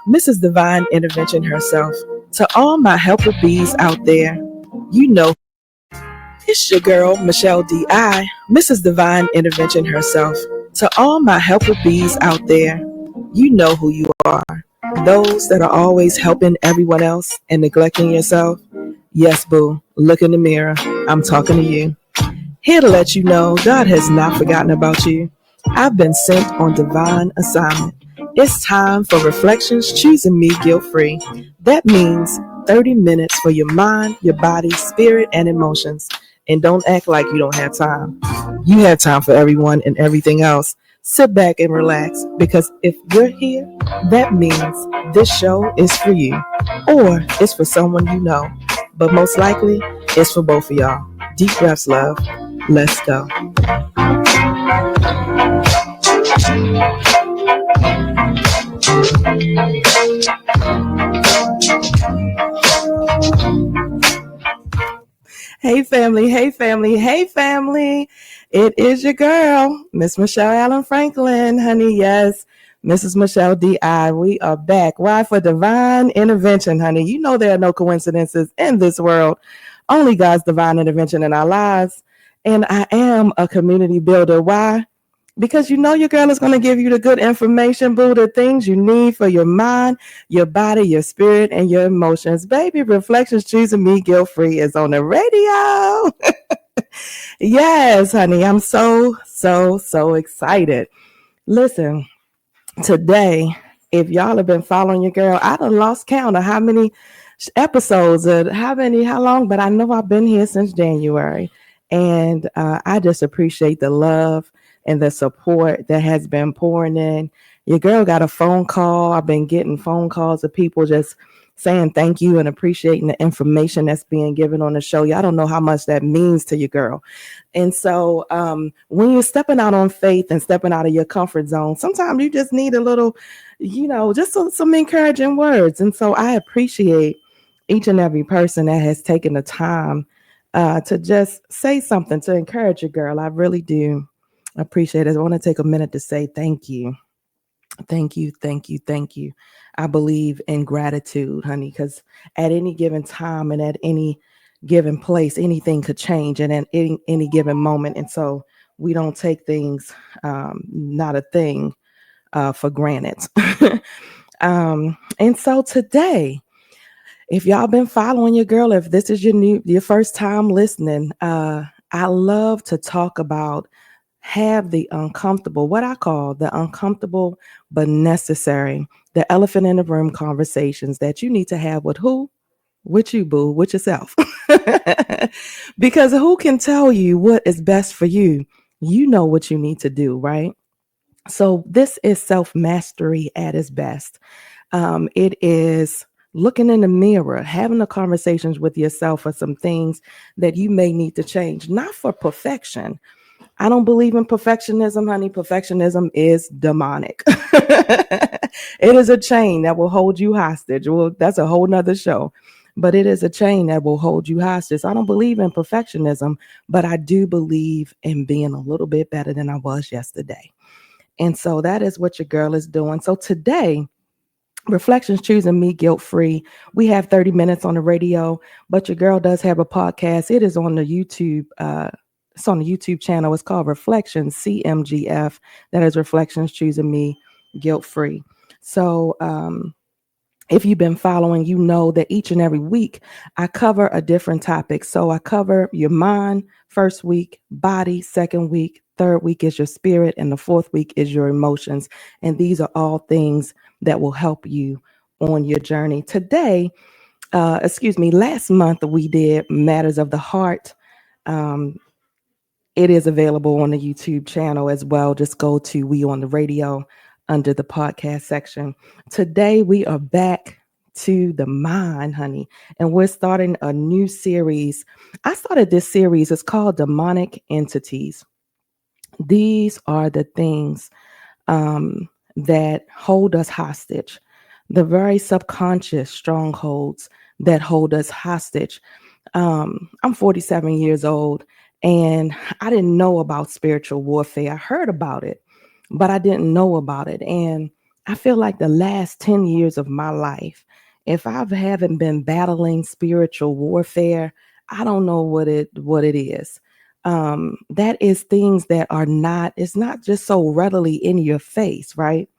Mrs. Divine Intervention herself. To all my helper bees out there, you know it's your girl, Michelle D.I., Mrs. Divine Intervention herself. To all my helper bees out there, you know who you are. Those that are always helping everyone else and neglecting yourself. Yes, boo, look in the mirror. I'm talking to you. Here to let you know God has not forgotten about you. I've been sent on divine assignment. It's time for reflections choosing me guilt free. That means 30 minutes for your mind, your body, spirit, and emotions. And don't act like you don't have time. You have time for everyone and everything else. Sit back and relax because if you're here, that means this show is for you or it's for someone you know. But most likely, it's for both of y'all. Deep breaths, love. Let's go. Hey, family. Hey, family. Hey, family. It is your girl, Miss Michelle Allen Franklin, honey. Yes, Mrs. Michelle D.I. We are back. Why? For divine intervention, honey. You know there are no coincidences in this world. Only God's divine intervention in our lives. And I am a community builder. Why? Because you know your girl is going to give you the good information, boo, the things you need for your mind, your body, your spirit, and your emotions. Baby, Reflections Choosing Me Guilt Free is on the radio. Yes, honey, I'm so excited. Listen, today, if y'all have been following your girl, I done lost count of how many episodes, how long, but I know I've been here since January. And I just appreciate the love and the support that has been pouring in. Your girl got a phone call. I've been getting phone calls of people just saying thank you and appreciating the information that's being given on the show. Y'all don't know how much that means to your girl. And so when you're stepping out on faith and stepping out of your comfort zone, sometimes you just need a little, just some encouraging words. And so I appreciate each and every person that has taken the time to just say something to encourage your girl. I really do appreciate it. I want to take a minute to say thank you. Thank you, thank you, thank you. I believe in gratitude, honey, because at any given time and at any given place, anything could change and at any given moment. And so we don't take things, not a thing, for granted. And so today, if y'all been following your girl, if this is your first time listening, I love to talk about have the uncomfortable, what I call the uncomfortable but necessary, the elephant in the room conversations that you need to have with who? With you, boo, with yourself. Because who can tell you what is best for you? You know what you need to do, right? So this is self-mastery at its best. It is looking in the mirror, having the conversations with yourself for some things that you may need to change, not for perfection. I don't believe in perfectionism, honey. Perfectionism is demonic. It is a chain that will hold you hostage. Well, that's a whole nother show. But it is a chain that will hold you hostage. I don't believe in perfectionism, but I do believe in being a little bit better than I was yesterday. And so that is what your girl is doing. So today, Reflections Choosing Me Guilt Free. We have 30 minutes on the radio, but your girl does have a podcast. It is on the YouTube. It's on the YouTube channel. It's called Reflections CMGF. That is Reflections Choosing Me Guilt Free. So if you've been following, you know that each and every week I cover a different topic. So I cover your mind first week, body second week, third week is your spirit, and the fourth week is your emotions. And these are all things that will help you on your journey. Today, last month we did Matters of the Heart. It is available on the YouTube channel as well. Just go to We on the Radio under the podcast section. Today we are back to the mind, honey, and we're starting a new series. I started this series. It's called Demonic Entities. These are the things that hold us hostage, the very subconscious strongholds that hold us hostage. I'm 47 years old and I didn't know about spiritual warfare. I heard about it, but I didn't know about it. And I feel like the last 10 years of my life, if I haven't been battling spiritual warfare, I don't know what it is. That is things that are not, it's not just so readily in your face, right?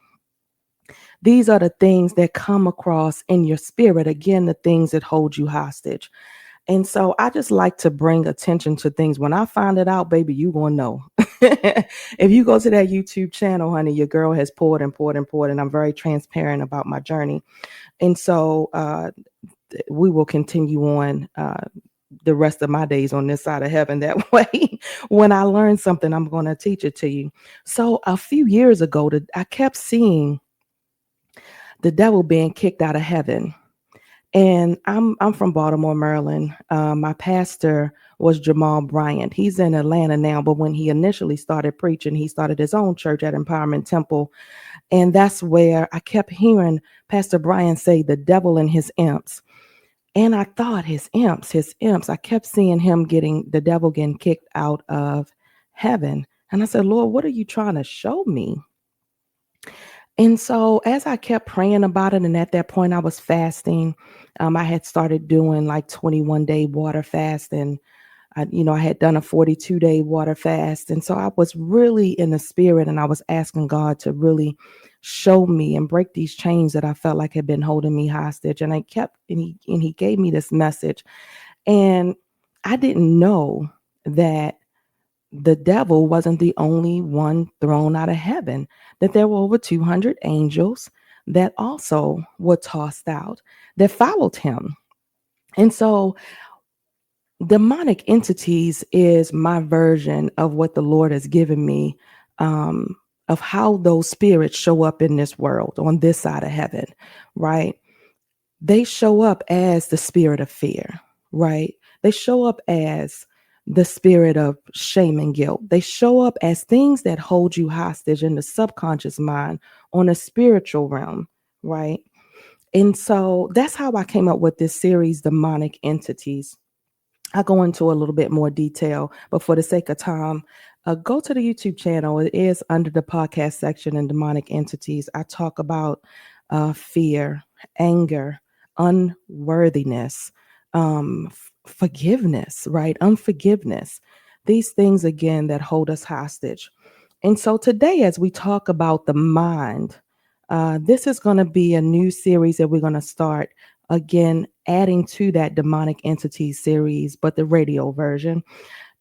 These are the things that come across in your spirit. Again, the things that hold you hostage. And so I just like to bring attention to things. When I find it out, baby, you gonna know. If you go to that YouTube channel, honey, your girl has poured and poured and poured, and I'm very transparent about my journey. And so we will continue on the rest of my days on this side of heaven. That way, when I learn something, I'm going to teach it to you. So a few years ago, I kept seeing the devil being kicked out of heaven. And I'm from Baltimore, Maryland. My pastor was Jamal Bryant. He's in Atlanta now, but when he initially started preaching, he started his own church at Empowerment Temple, and that's where I kept hearing Pastor Bryant say, "The devil and his imps." And I thought, his imps, his imps. I kept seeing him getting the devil getting kicked out of heaven, and I said, "Lord, what are you trying to show me?" And so as I kept praying about it, and at that point I was fasting, I had started doing like 21-day water fast, and I had done a 42-day water fast. And so I was really in the spirit, and I was asking God to really show me and break these chains that I felt like had been holding me hostage. And he gave me this message. And I didn't know that the devil wasn't the only one thrown out of heaven, that there were over 200 angels that also were tossed out, that followed him. And so demonic entities is my version of what the Lord has given me, of how those spirits show up in this world on this side of heaven, right? They show up as the spirit of fear, right? They show up as the spirit of shame and guilt. They show up as things that hold you hostage in the subconscious mind on a spiritual realm, right? And so that's how I came up with this series, Demonic Entities. I go into a little bit more detail, but for the sake of time, go to the YouTube channel. It is under the podcast section and demonic entities. I talk about fear, anger, unworthiness, forgiveness, right? Unforgiveness. These things, again, that hold us hostage. And so today, as we talk about the mind, this is going to be a new series that we're going to start, again, adding to that demonic entity series, but the radio version.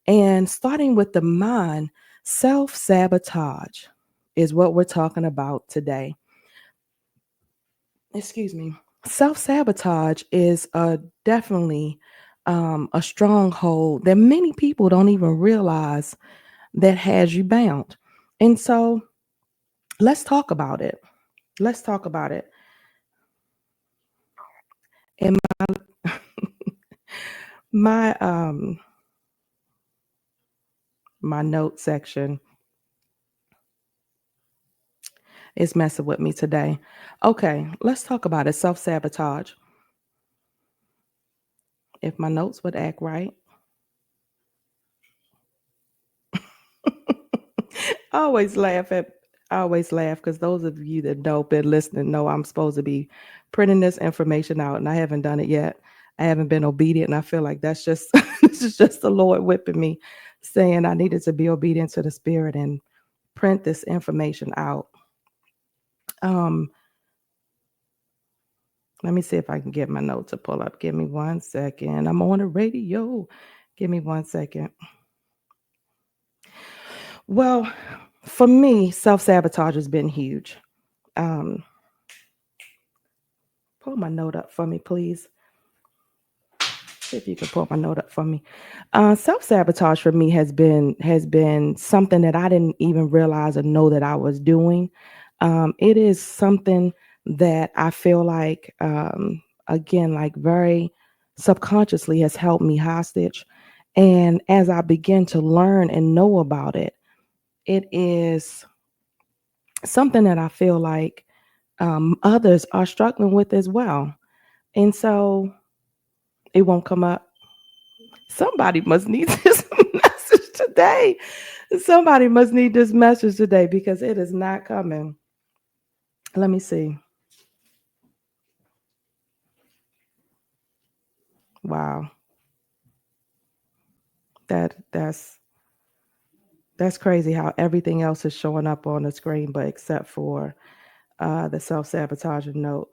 And starting with the mind, self-sabotage is what we're talking about today. Excuse me. Self-sabotage is definitely a stronghold that many people don't even realize that has you bound. And so let's talk about it. Let's talk about it. In my my note section is messing with me today. Okay, let's talk about it. Self-sabotage. If my notes would act right. I always laugh because those of you that don't been listening know I'm supposed to be printing this information out, and I haven't done it yet. I haven't been obedient, and I feel like that's just this is just the Lord whipping me, saying I needed to be obedient to the Spirit and print this information out. Um, Let me see if I can get my note to pull up. Give me 1 second. I'm on the radio. Give me 1 second. Well, for me, self-sabotage has been huge. Um, Pull my note up for me, please. See if you can pull my note up for me. Self-sabotage for me has been something that I didn't even realize or know that I was doing. It is something that I feel like, again, like very subconsciously has held me hostage. And as I begin to learn and know about it, it is something that I feel like others are struggling with as well. And so it won't come up. Somebody must need this message today. Somebody must need this message today because it is not coming. Let me see. Wow. That's crazy how everything else is showing up on the screen, but except for the self-sabotaging note.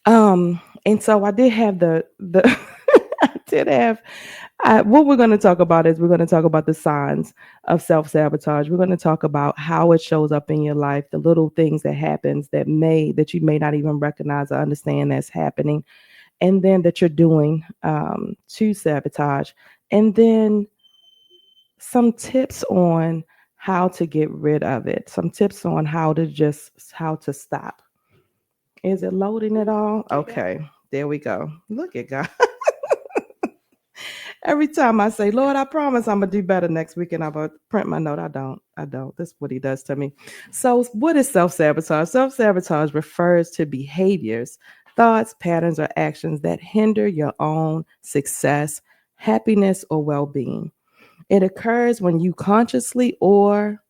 And so I did have the I did have what we're going to talk about is we're going to talk about the signs of self-sabotage. We're going to talk about how it shows up in your life, the little things that happens that you may not even recognize or understand that's happening, and then that you're doing to sabotage, and then some tips on how to get rid of it, some tips on how to stop. Is it loading at all? Okay, there we go. Look at God. Every time I say, Lord, I promise I'm gonna do better next week, and I'm gonna print my note. I don't. I don't. That's what he does to me. So, what is self-sabotage? Self-sabotage refers to behaviors, thoughts, patterns, or actions that hinder your own success, happiness, or well-being. It occurs when you consciously or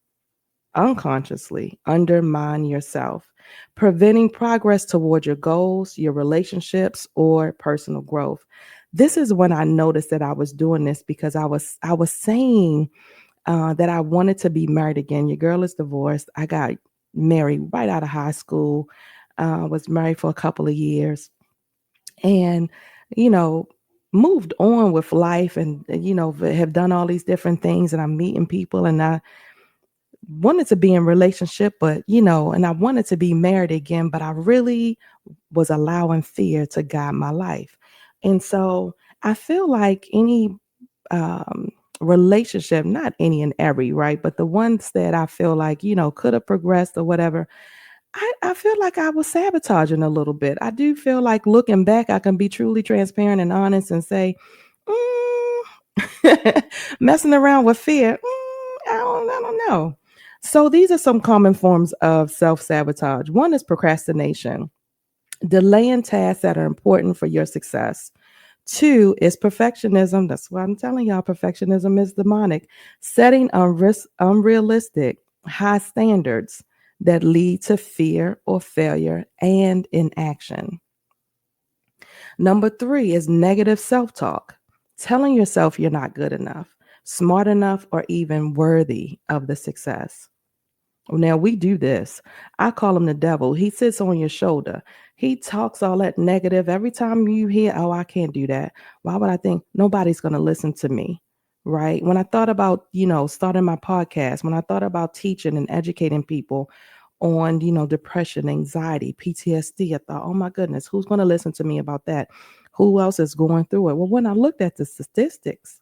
unconsciously undermine yourself, preventing progress toward your goals, your relationships, or personal growth. This is when I noticed that I was doing this because I was saying that I wanted to be married again. Your girl is divorced. I got married right out of high school. Was married for a couple of years, and you know moved on with life, and have done all these different things, and I'm meeting people, and I wanted to be in relationship, but and I wanted to be married again, but I really was allowing fear to guide my life. And so I feel like any um relationship, not any and every, right, but the ones that I feel like could have progressed or whatever, I feel like I was sabotaging a little bit. I do feel like, looking back, I can be truly transparent and honest and say, messing around with fear, I don't know. So these are some common forms of self-sabotage. One is procrastination, delaying tasks that are important for your success. Two is perfectionism. That's why I'm telling y'all, perfectionism is demonic. Setting unrealistic, high standards that lead to fear or failure and inaction. Number three is negative self talk, telling yourself you're not good enough, smart enough, or even worthy of the success. Now we do this. I call him the devil. He sits on your shoulder. He talks all that negative. Every time you hear, oh, I can't do that. Why would I think nobody's going to listen to me? Right. When I thought about, starting my podcast, when I thought about teaching and educating people on, depression, anxiety, PTSD, I thought, oh my goodness, who's going to listen to me about that? Who else is going through it? Well, when I looked at the statistics,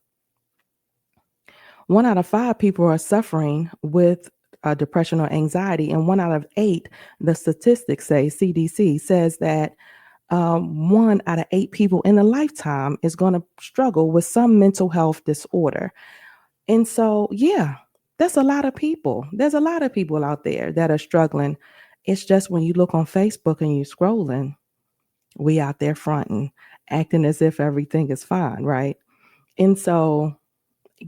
1 out of 5 people are suffering with depression or anxiety, and 1 out of 8, the statistics say, CDC says that 1 out of 8 people in a lifetime is going to struggle with some mental health disorder. And so, yeah, that's a lot of people. There's a lot of people out there that are struggling. It's just when you look on Facebook and you're scrolling, we out there fronting, acting as if everything is fine, right? And so,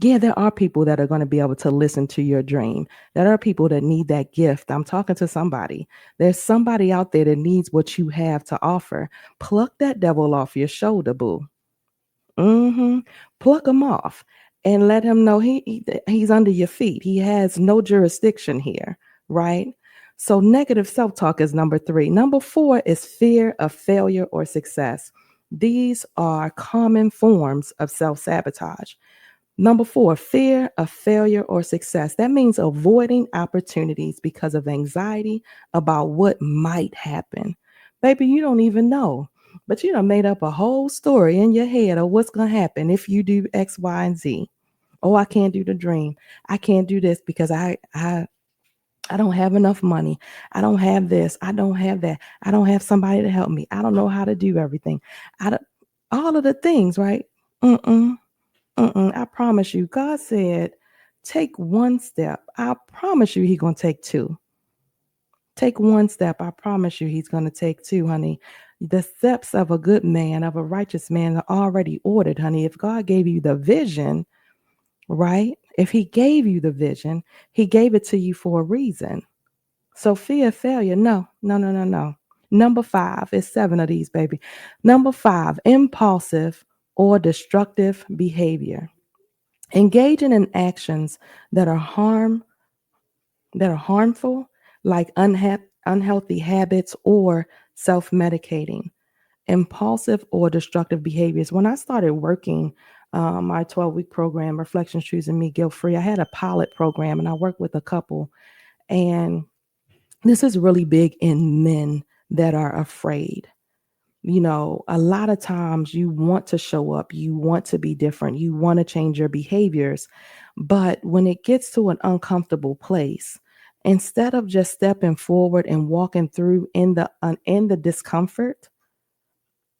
yeah, there are people that are going to be able to listen to your dream. There are people that need that gift. I'm talking to somebody. There's somebody out there that needs what you have to offer. Pluck that devil off your shoulder, boo. Mm-hmm. Pluck him off and let him know he's under your feet. He has no jurisdiction here, right? So negative self-talk is number 3. Number 4 is fear of failure or success. These are common forms of self-sabotage. Number 4, fear of failure or success. That means avoiding opportunities because of anxiety about what might happen. Baby, you don't even know, but you done made up a whole story in your head of what's going to happen if you do X, Y, and Z. Oh, I can't do the dream. I can't do this because I don't have enough money. I don't have this. I don't have that. I don't have somebody to help me. I don't know how to do everything. I don't, all of the things, right? Mm-mm. I promise you, God said, take one step. I promise you, He's going to take two. Take one step. I promise you, He's going to take two, honey. The steps of a good man, of a righteous man, are already ordered, honey. If God gave you the vision, right? If He gave you the vision, He gave it to you for a reason. So fear of failure, no, no, no, no, no. Number five is seven of these, baby. Number five, impulsive or destructive behavior. Engaging in actions that are harmful, like unhealthy habits or self-medicating. Impulsive or destructive behaviors. When I started working my 12-week program, Reflections Choosing Me Guilt Free, I had a pilot program and I worked with a couple. And this is really big in men that are afraid. A lot of times you want to show up, you want to be different, you want to change your behaviors. But when it gets to an uncomfortable place, instead of just stepping forward and walking through in the discomfort,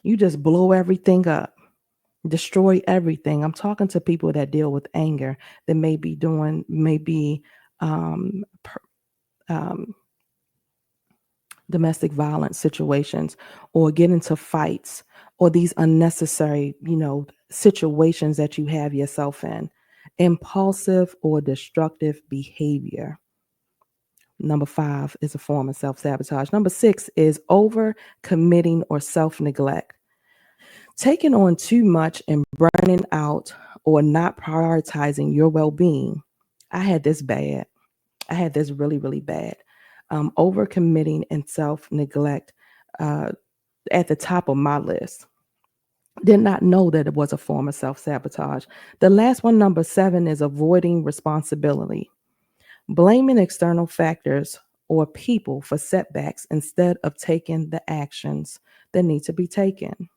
you just blow everything up, destroy everything. I'm talking to people that deal with anger, that maybe um, um, domestic violence situations, or get into fights, or these unnecessary, situations that you have yourself in. Impulsive or destructive behavior. Number five is a form of self sabotage. Number six is over committing or self neglect. Taking on too much and burning out or not prioritizing your well being. I had this bad. I had this really, really bad. Overcommitting and self neglect uh, at the top of my list. Did not know that it was a form of self sabotage. The last one, number seven, is avoiding responsibility. Blaming external factors or people for setbacks instead of taking the actions that need to be taken.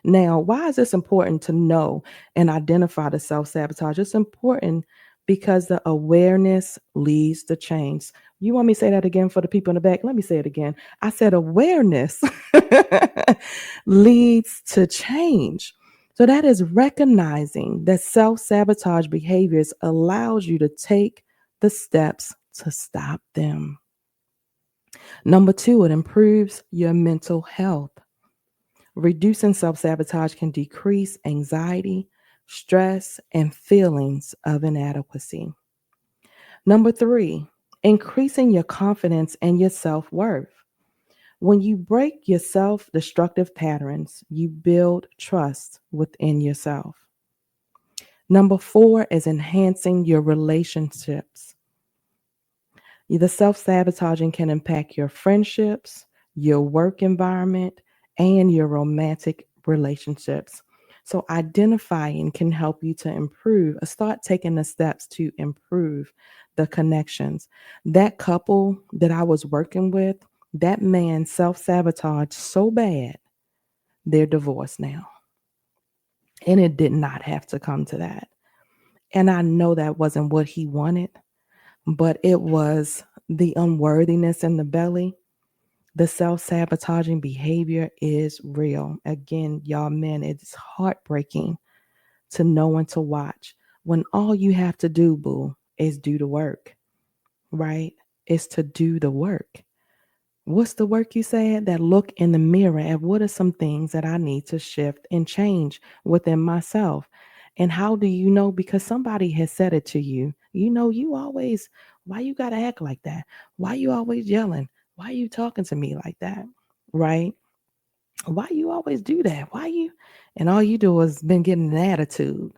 Now, why is this important to know and identify the self sabotage? It's important because the awareness leads to change. You want me to say that again for the people in the back? Let me say it again. I said awareness leads to change. So that is recognizing that self sabotage behaviors allows you to take the steps to stop them. Number two, it improves your mental health. Reducing self sabotage can decrease anxiety, stress, and feelings of inadequacy. Number three, increasing your confidence and your self worth. When you break your self destructive patterns, you build trust within yourself. Number four is enhancing your relationships. The self sabotaging can impact your friendships, your work environment, and your romantic relationships. So, identifying can help you to improve, start taking the steps to improve the connections. That couple that I was working with, that man self sabotaged so bad, they're divorced now. And it did not have to come to that. And I know that wasn't what he wanted, but it was the unworthiness in the belly. The self sabotaging behavior is real. Again, y'all men, it's heartbreaking to know and to watch when all you have to do, boo, is do the work, right? Is to do the work. What's the work you said? That look in the mirror at what are some things that I need to shift and change within myself. And how do you know? Because somebody has said it to you. You always, why you got to act like that? Why you always yelling? Why you talking to me like that? Right? Why you always do that? Why you? And all you do is been getting an attitude.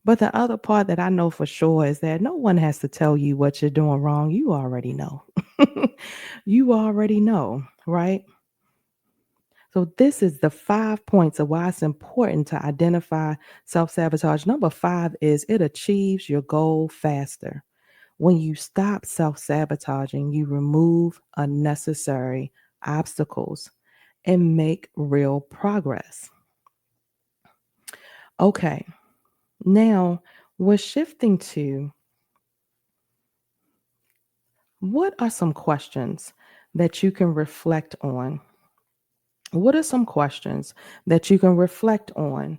But the other part that I know for sure is that no one has to tell you what you're doing wrong. You already know. You already know, right? So, this is the 5 points of why it's important to identify self sabotage. Number five is it achieves your goal faster. When you stop self sabotaging, you remove unnecessary obstacles and make real progress. Okay, now we're shifting to what are some questions that you can reflect on? What are some questions that you can reflect on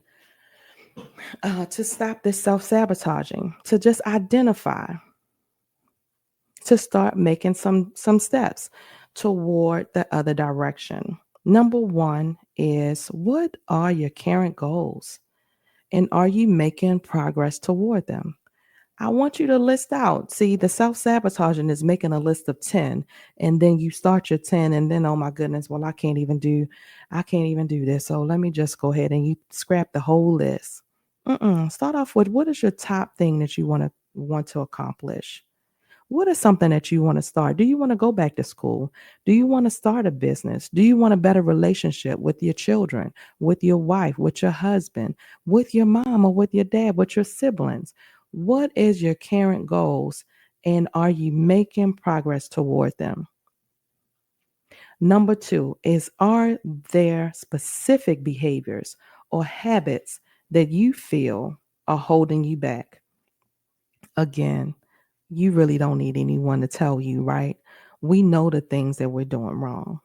to stop this self sabotaging, to just identify, to start making some steps toward the other direction? Number one is, what are your current goals? And are you making progress toward them? I want you to list out. See, the self-sabotaging is making a list of 10, and then you start your 10, and then, oh my goodness, well, I can't even do this. So let me just go ahead and you scrap the whole list. Start off with, what is your top thing that you want to accomplish? What is something that you want to start? Do you want to go back to school? Do you want to start a business? Do you want a better relationship with your children, with your wife, with your husband, with your mom or with your dad, with your siblings? What is your current goals, and are you making progress toward them? Number two is, are there specific behaviors or habits that you feel are holding you back? Again, you really don't need anyone to tell you, right? We know the things that we're doing wrong.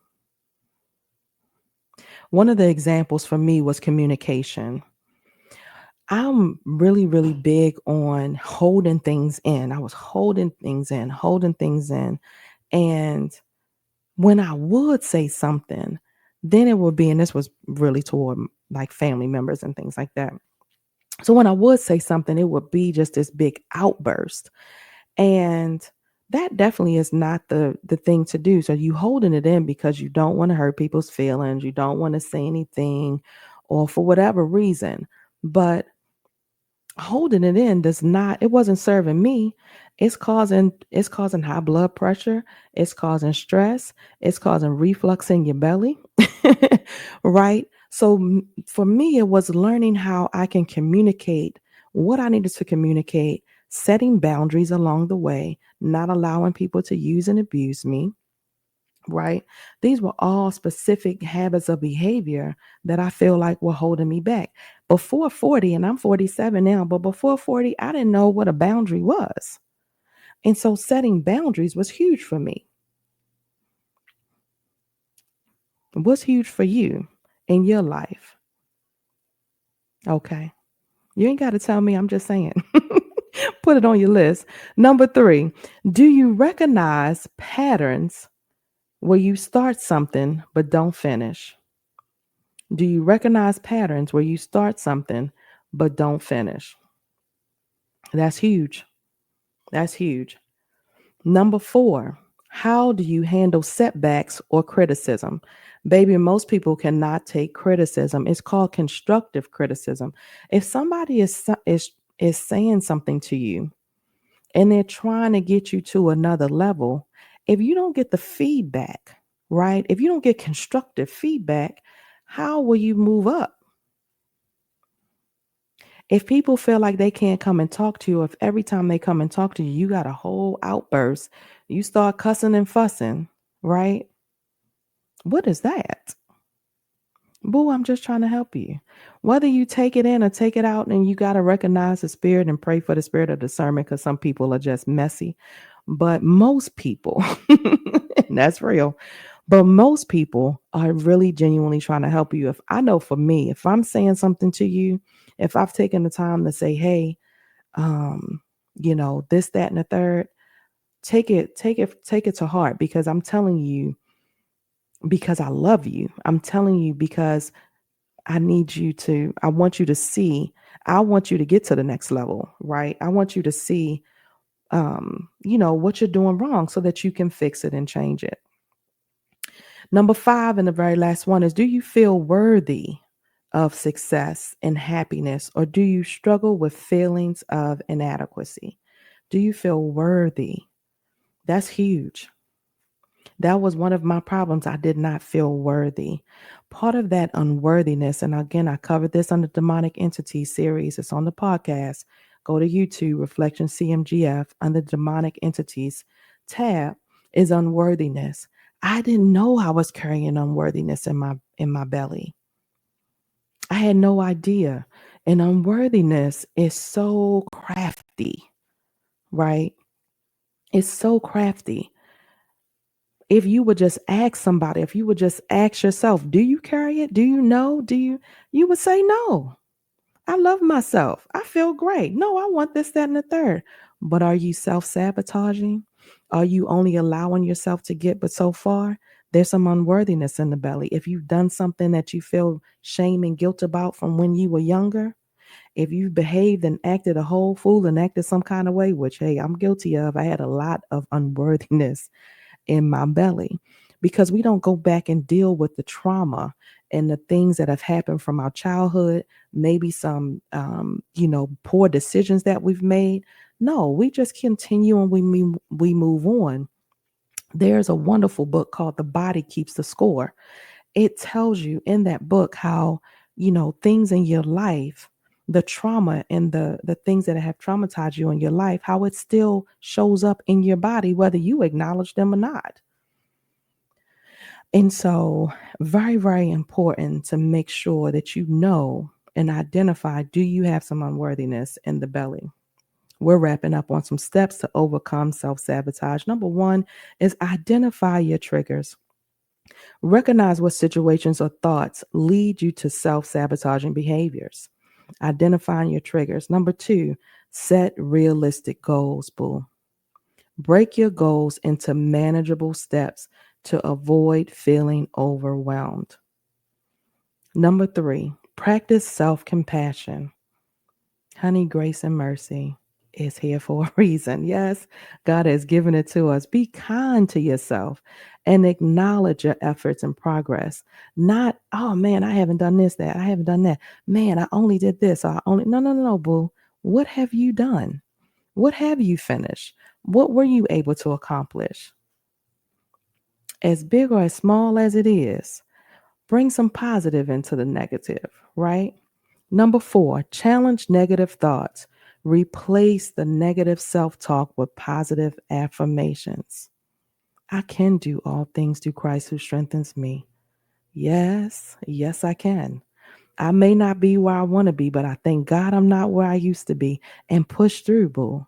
One of the examples for me was communication. I'm really, really big on holding things in. I was holding things in, holding things in. And when I would say something, then it would be, and this was really toward like family members and things like that. So when I would say something, it would be just this big outburst. And that definitely is not the thing to do. So you holding it in because you don't want to hurt people's feelings, you don't want to say anything, or for whatever reason. But holding it in does not, it wasn't serving me. It's causing high blood pressure, it's causing stress, it's causing reflux in your belly. Right? So for me, it was learning how I can communicate what I needed to communicate, setting boundaries along the way, not allowing people to use and abuse me, right? These were all specific habits of behavior that I feel like were holding me back. Before 40, and I'm 47 now, but before 40, I didn't know what a boundary was. And so setting boundaries was huge for me. What's huge for you in your life? Okay. You ain't got to tell me. I'm just saying. Put it on your list. Number three, do you recognize patterns where you start something but don't finish? Do you recognize patterns where you start something but don't finish? That's huge. That's huge. Number four, how do you handle setbacks or criticism? Baby, most people cannot take criticism. It's called constructive criticism. If somebody is saying something to you and they're trying to get you to another level, if you don't get the feedback, right? If you don't get constructive feedback, how will you move up? If people feel like they can't come and talk to you, if every time they come and talk to you, you got a whole outburst, you start cussing and fussing, right? What is that? Boo, I'm just trying to help you. Whether you take it in or take it out, and you got to recognize the spirit and pray for the spirit of discernment, because some people are just messy. But most people, and that's real, but most people are really genuinely trying to help you. If I know for me, if I'm saying something to you, if I've taken the time to say, hey, um, this, that, and the third, take it to heart, because I'm telling you, because I love you. I'm telling you because I want you to see, I want you to get to the next level, right? I want you to see, what you're doing wrong so that you can fix it and change it. Number five, and the very last one, is, do you feel worthy of success and happiness, or do you struggle with feelings of inadequacy? Do you feel worthy? That's huge. That was one of my problems. I did not feel worthy. Part of that unworthiness, and again, I covered this on the demonic entity series. It's on the podcast. Go to YouTube, Reflection CMGF, under demonic entities tab, is unworthiness. I didn't know I was carrying unworthiness in my belly. I had no idea. And unworthiness is so crafty, right? It's so crafty. If you would just ask somebody, if you would just ask yourself, do you carry it? Do you know? You would say no. I love myself. I feel great. No, I want this, that, and the third. But are you self-sabotaging? Are you only allowing yourself to get but so far? There's some unworthiness in the belly. If you've done something that you feel shame and guilt about from when you were younger, If you've behaved and acted a whole fool and acted some kind of way, which, hey, I'm guilty of, I had a lot of unworthiness in my belly because we don't go back and deal with the trauma and the things that have happened from our childhood, maybe some, poor decisions that we've made. No, we just continue and we move on. There's a wonderful book called The Body Keeps the Score. It tells you in that book how, things in your life, the trauma and the things that have traumatized you in your life, how it still shows up in your body, whether you acknowledge them or not. And so, very, very important to make sure that you know and identify, do you have some unworthiness in the belly? We're wrapping up on some steps to overcome self-sabotage. Number one is identify your triggers. Recognize what situations or thoughts lead you to self-sabotaging behaviors. Identifying your triggers. Number two, set realistic goals, boo. Break your goals into manageable steps to avoid feeling overwhelmed. Number three, practice self-compassion. Honey, grace and mercy is here for a reason. Yes, God has given it to us. Be kind to yourself and acknowledge your efforts and progress. Not, oh man, I haven't done this, that. I haven't done that. Man, I only did this. Or I only, no, boo. What have you done? What have you finished? What were you able to accomplish? As big or as small as it is, bring some positive into the negative, right? Number four, challenge negative thoughts. Replace the negative self-talk with positive affirmations. I can do all things through Christ who strengthens me. Yes, I can. I may not be where I want to be, but I thank God I'm not where I used to be, and push through, boo.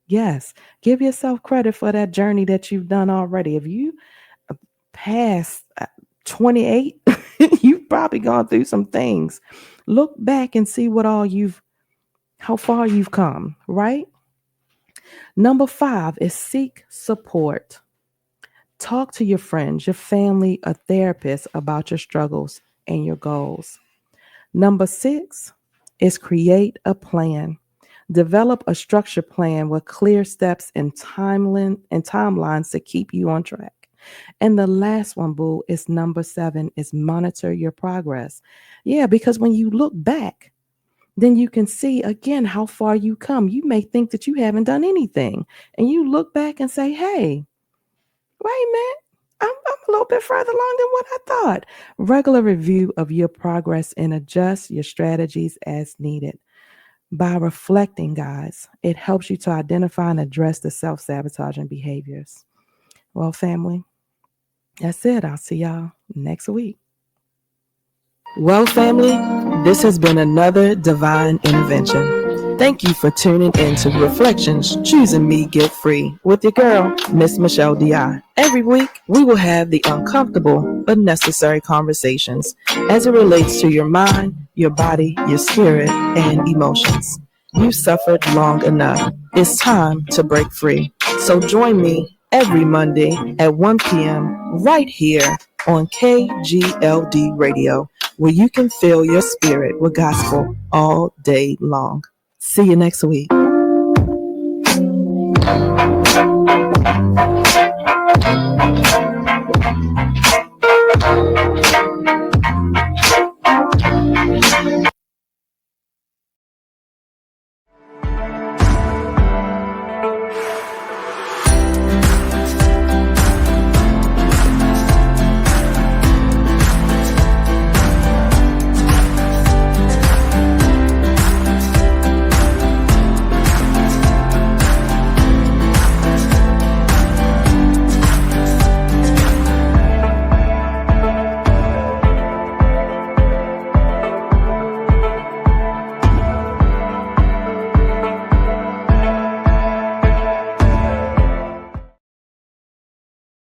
Yes, give yourself credit for that journey that you've done already. If you past 28, you've probably gone through some things. Look back and see how far you've come, right? Number five is seek support. Talk to your friends, your family, a therapist about your struggles and your goals. Number six is create a plan. Develop a structured plan with clear steps and timelines to keep you on track. And the last one, boo, is number seven, is monitor your progress. Yeah, because when you look back, then you can see again how far you come. You may think that you haven't done anything, and you look back and say, hey, wait a minute, I'm a little bit further along than what I thought. Regular review of your progress and adjust your strategies as needed. By reflecting, guys, it helps you to identify and address the self-sabotaging behaviors. Well, family, that's it. I'll see y'all next week. Well, family, this has been another divine intervention. Thank you for tuning in to Reflections Choosing Me Guilt Free with your girl, Miss Michelle D.I. Every week, we will have the uncomfortable but necessary conversations as it relates to your mind, your body, your spirit, and emotions. You suffered long enough. It's time to break free. So join me every Monday at 1 p.m. right here on KGLD Radio, where you can fill your spirit with gospel all day long. See you next week.